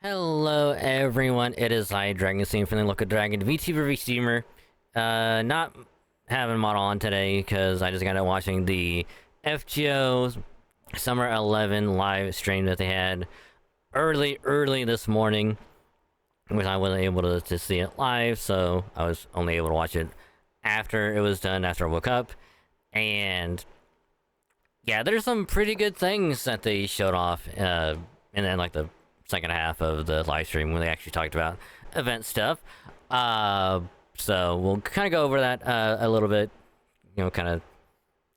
Hello everyone, it is I, Dragon Scene from the Local Dragon VTuber Steamer. Not having model on today because I just got done watching the FGO Summer 11 live stream that they had early this morning, which I wasn't able to see it live, so I was only able to watch it after it was done, after I woke up. And yeah, there's some pretty good things that they showed off, and then like the second half of the live stream when they actually talked about event stuff. So we'll kind of go over that a little bit, kind of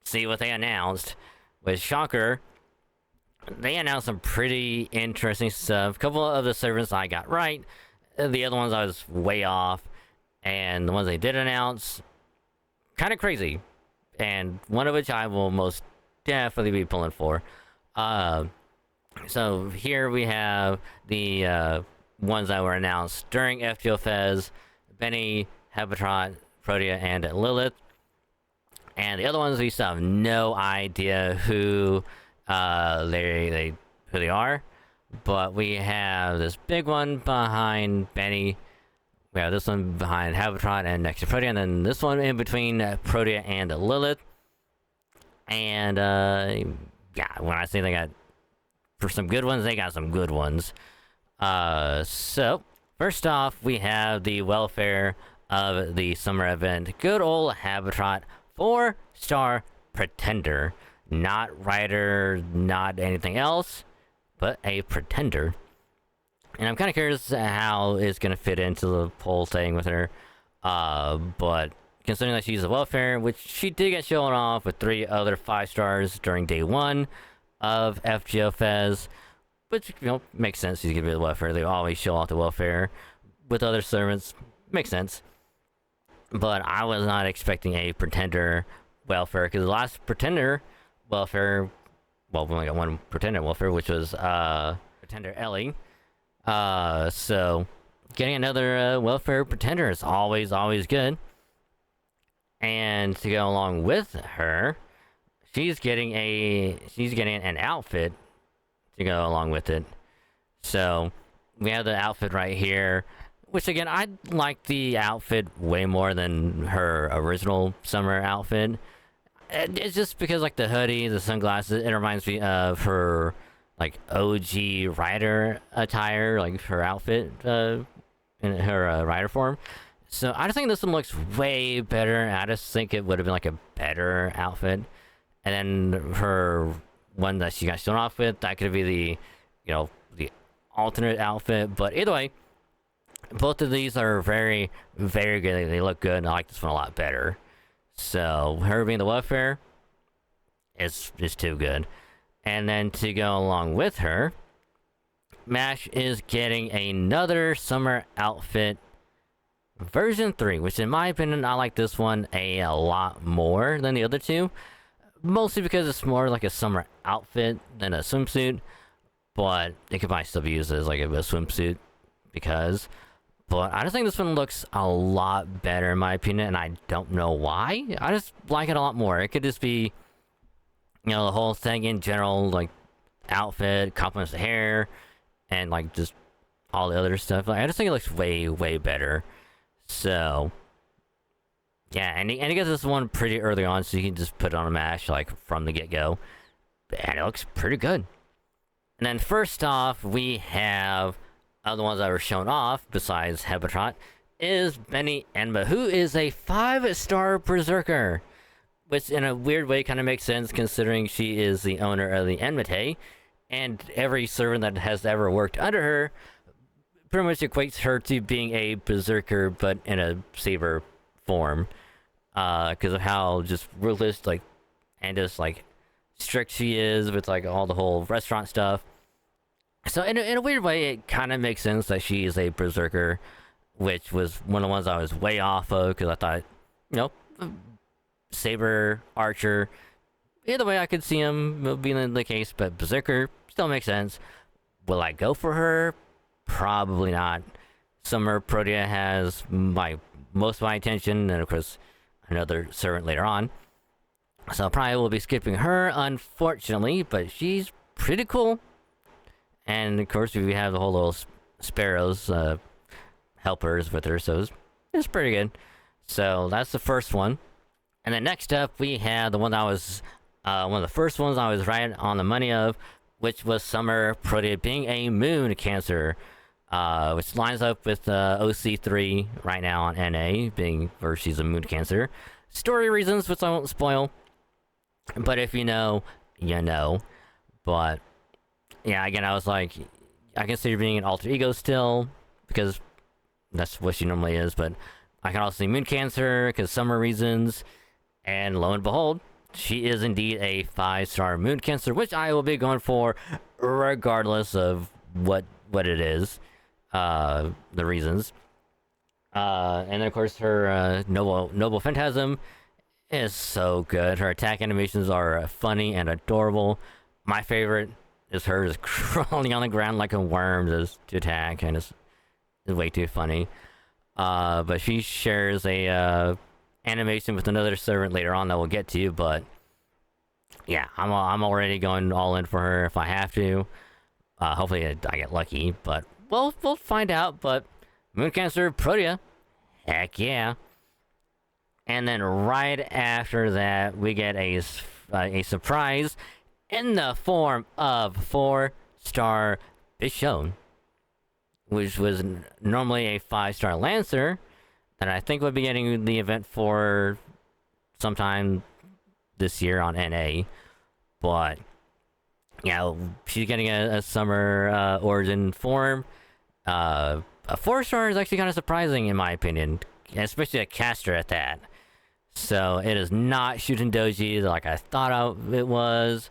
see what they announced. With Shocker, they announced some pretty interesting stuff. A couple of the servants I got right, the other ones I was way off, and the ones they did announce, kind of crazy. And one of which I will most definitely be pulling for. So here we have the ones that were announced during FGO Fez: Benny, Habitat, Protea, and Lilith. And the other ones we still have no idea who they are. But we have this big one behind Benny. We have this one behind Habitat and next to Protea, and then this one in between Protea and Lilith. And yeah, when I say they got for some good ones, they got some good ones. So first off, we have the welfare of the summer event. Good old Habitat, 4-star pretender, not rider, not anything else, but a pretender. And I'm kind of curious how it's gonna fit into the whole thing with her. But considering that she's a welfare, which she did get shown off with 3 other 5 stars during day 1 of FGO Fez, which makes sense. She's gonna be the welfare. They always show off the welfare with other servants. Makes sense. But I was not expecting a pretender welfare, because the last pretender welfare, well, we only got one pretender welfare, which was pretender Ellie. So getting another welfare pretender is always good. And to go along with her, she's getting an outfit to go along with it. So we have the outfit right here, which again, I like the outfit way more than her original summer outfit. It's just because like the hoodie, the sunglasses, it reminds me of her like OG rider attire, like her outfit in her rider form. So I just think this one looks way better. I just think it would have been like a better outfit. And then her one that she got shown off with, that could be the, the alternate outfit. But either way, both of these are very good. They look good, and I like this one a lot better. So her being the welfare is too good. And then to go along with her, Mash is getting another summer outfit, version 3, which in my opinion, I like this one a lot more than the other two. Mostly because it's more like a summer outfit than a swimsuit, but it could probably still be used as like a swimsuit but I just think this one looks a lot better in my opinion, and I don't know why. I just like it a lot more. It could just be, the whole thing in general, like outfit, complements the hair, and like just all the other stuff. Like I just think it looks way better. So yeah, and he gets this one pretty early on, so you can just put it on a mash like from the get-go, and it looks pretty good. And then first off, we have other ones that were shown off besides Habitat is Benny Enma, who is a 5-star berserker, which in a weird way kind of makes sense considering she is the owner of the Enmity, and every servant that has ever worked under her pretty much equates her to being a berserker, but in a saber form, because of how just ruthless, like, and just like strict she is with like all the whole restaurant stuff. So in a weird way, it kind of makes sense that she is a berserker, which was one of the ones I was way off of, because I thought, saber, archer, either way I could see him being the case, but berserker still makes sense. Will I go for her? Probably not. Summer Protea has most of my attention, and of course another servant later on, so I probably will be skipping her, unfortunately, but she's pretty cool. And of course we have the whole little sparrows, helpers with her, so it's pretty good. So that's the first one. And then next up, we have the one that was one of the first ones I was right on the money of, which was Summer Protea being a moon cancer, which lines up with OC3 right now on NA, being where she's a moon cancer. Story reasons, which I won't spoil, but if you know, you know. But yeah, again, I was like, I consider being an alter ego still, because that's what she normally is, but I can also see moon cancer because Summer reasons, and lo and behold, she is indeed a 5-star moon cancer, which I will be going for regardless of what it is, the reasons. And then of course her noble phantasm is so good. Her attack animations are funny and adorable. My favorite is her just crawling on the ground like a worm to attack, and it's way too funny. But she shares a animation with another servant later on that we'll get to, but yeah, I'm already going all in for her if I have to. Hopefully I get lucky, but we'll find out. But Moon Cancer Protea, heck yeah. And then right after that, we get a surprise in the form of 4-star Bichon, which was normally a 5-star Lancer that I think would be getting the event for sometime this year on NA. But yeah, she's getting a summer origin form. A 4-star is actually kind of surprising in my opinion, especially a caster at that. So it is not Shuten Doji like I thought it was.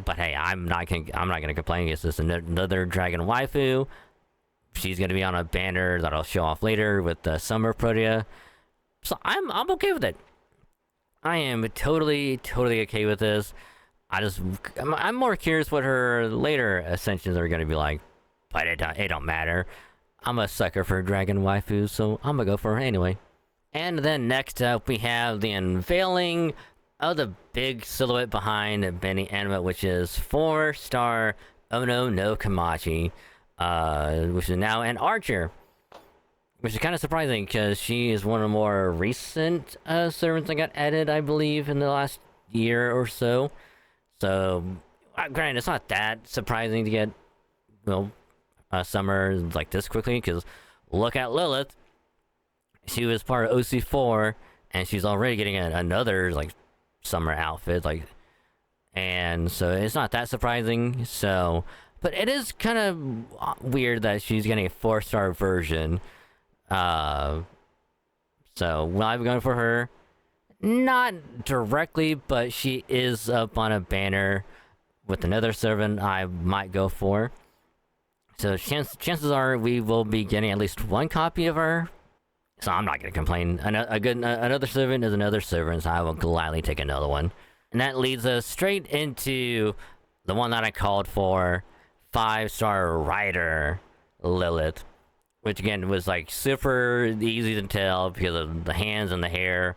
But hey, I'm not gonna complain. It's just another dragon waifu. She's gonna be on a banner that I'll show off later with the Summer Protea. So I'm okay with it. I am totally okay with this. I'm more curious what her later ascensions are gonna be like, but it don't matter. I'm a sucker for dragon waifus, so I'm gonna go for her anyway. And then next up we have the unveiling of the big silhouette behind Benny Anima, which is 4-star Ono no Kamachi, which is now an archer, which is kind of surprising because she is one of the more recent servants that got added, I believe, in the last year or so. So, granted, it's not that surprising to get, Summer like this quickly, because look at Lilith. She was part of OC4, and she's already getting another like summer outfit, and so it's not that surprising. So, but it is kind of weird that she's getting a 4-star version. So will I be going for her? Not directly, but she is up on a banner with another servant I might go for. So chances are we will be getting at least one copy of her. So I'm not gonna complain. Another servant is another servant, so I will gladly take another one. And that leads us straight into the one that I called for, 5-star Rider Lilith, which again was like super easy to tell because of the hands and the hair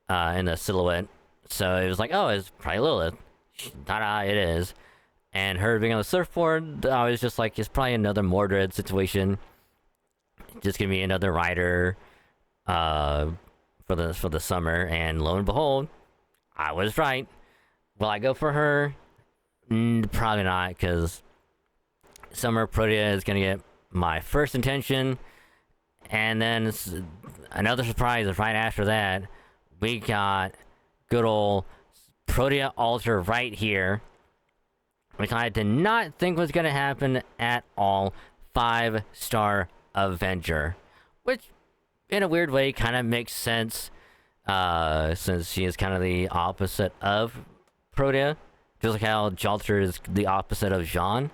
and the silhouette. So it was like, oh, it's probably Lilith. Ta-da, it is. And her being on the surfboard, I was just like, it's probably another Mordred situation. Just give me another rider for the summer, and lo and behold, I was right. Will I go for her? Probably not, because Summer Protea is gonna get my first intention, and then another surprise is right after that. We got good old Protea Alter right here, which I did not think was gonna happen at all. 5-star Avenger, which in a weird way kind of makes sense, since she is kind of the opposite of Protea, just like how Jalter is the opposite of Jean.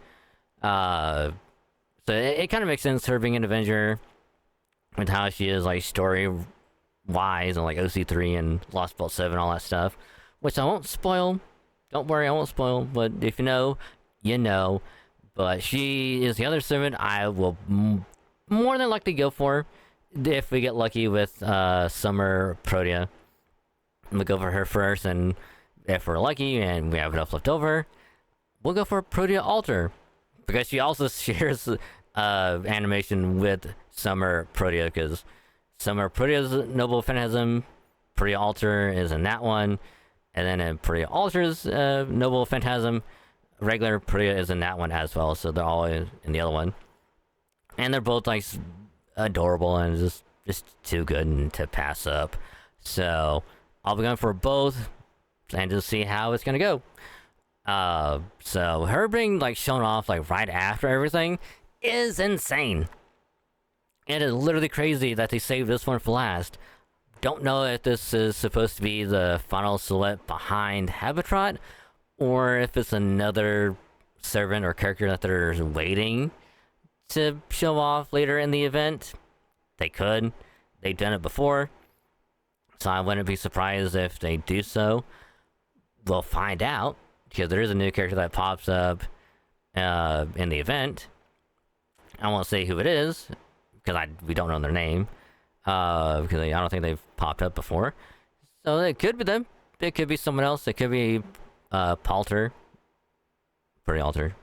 So it kind of makes sense, her being an Avenger with how she is like story wise and like OC3 and Lost Belt 7, all that stuff, which I won't spoil. Don't worry, I won't spoil, but if you know, you know. But she is the other servant I will more than likely go for if we get lucky with Summer Protea. We'll go for her first, and if we're lucky and we have enough left over, we'll go for Protea Alter, because she also shares animation with Summer Protea, because Summer Protea's Noble Phantasm, Protea Alter is in that one, and then in Protea Alter's Noble Phantasm, regular Protea is in that one as well, so they're all in the other one. And they're both like adorable and just too good to pass up. So I'll be going for both and just see how it's gonna go. So her being like shown off like right after everything is insane. It is literally crazy that they saved this one for last. Don't know if this is supposed to be the final silhouette behind Habitrot, or if it's another servant or character that they're waiting to show off later in the event. They could. They've done it before, so I wouldn't be surprised if they do so. We'll find out, because there is a new character that pops up in the event. I won't say who it is, because we don't know their name, because I don't think they've popped up before. So it could be them. It could be someone else. It could be Palter. Protea Alter.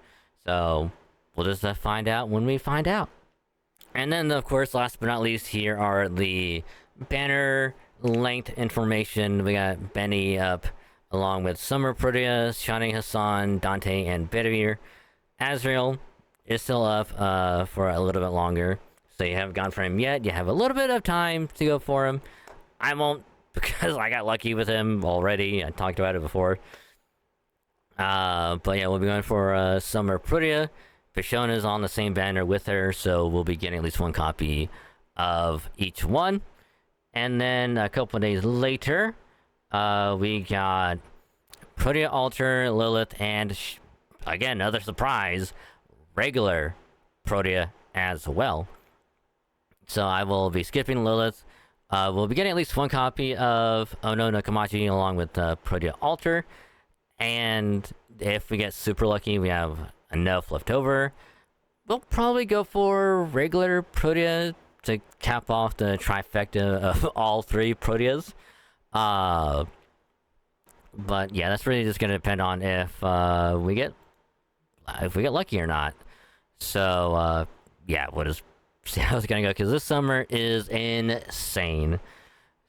So we'll just find out when we find out. And then, of course, last but not least, here are the banner length information. We got Benny up along with Summer Protea, Shani Hassan, Dante, and Bedivere. Azrael is still up for a little bit longer, so you haven't gone for him yet. You have a little bit of time to go for him. I won't, because I got lucky with him already. I talked about it before. But yeah, we'll be going for Summer Protea. Pashona is on the same banner with her, so we'll be getting at least one copy of each one. And then a couple of days later, we got Protea Alter, Lilith, and again, another surprise, regular Protea as well. So I will be skipping Lilith. We'll be getting at least one copy of Ono Nakamachi along with Protea Alter. And if we get super lucky, we have enough left over, we'll probably go for regular Protea to cap off the trifecta of all three Proteas. But yeah, that's really just gonna depend on if we get lucky or not. So yeah, we'll just see how it's gonna go, because this summer is insane.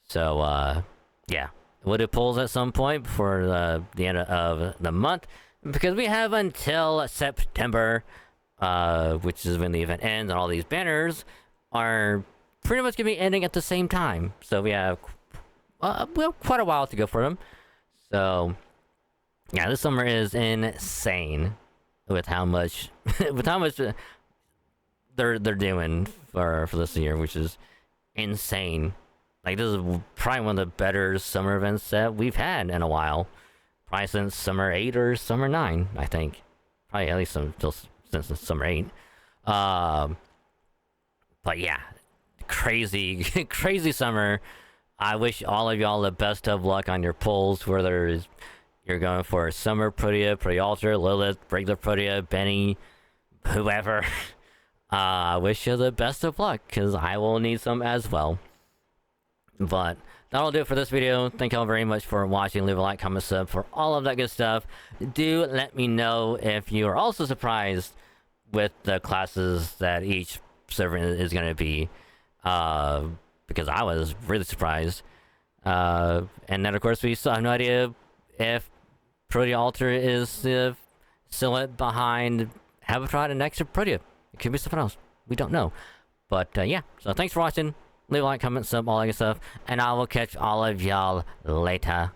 So yeah, we'll do polls at some point before the end of the month, because we have until September, which is when the event ends, and all these banners are pretty much gonna be ending at the same time. So we have quite a while to go for them. So yeah, this summer is insane with how much they're doing for this year, which is insane. Like, this is probably one of the better summer events that we've had in a while. Probably since Summer 8 or Summer 9, I think. Probably at least since Summer 8. But yeah, crazy, crazy summer. I wish all of y'all the best of luck on your polls, whether you're going for Summer Protea, Protea Alter, Lilith, regular Protea, Benny, whoever. I wish you the best of luck, because I will need some as well. But that'll do it for this video. Thank y'all very much for watching. Leave a like, comment, sub for all of that good stuff. Do let me know if you are also surprised with the classes that each servant is going to be, because I was really surprised. And then, of course, we still have no idea if Protea Alter is the silhouette behind Habitrot and Extra Protea. It could be something else. We don't know. But yeah, so thanks for watching. Leave a like, comment, sub, all that good stuff, and I will catch all of y'all later.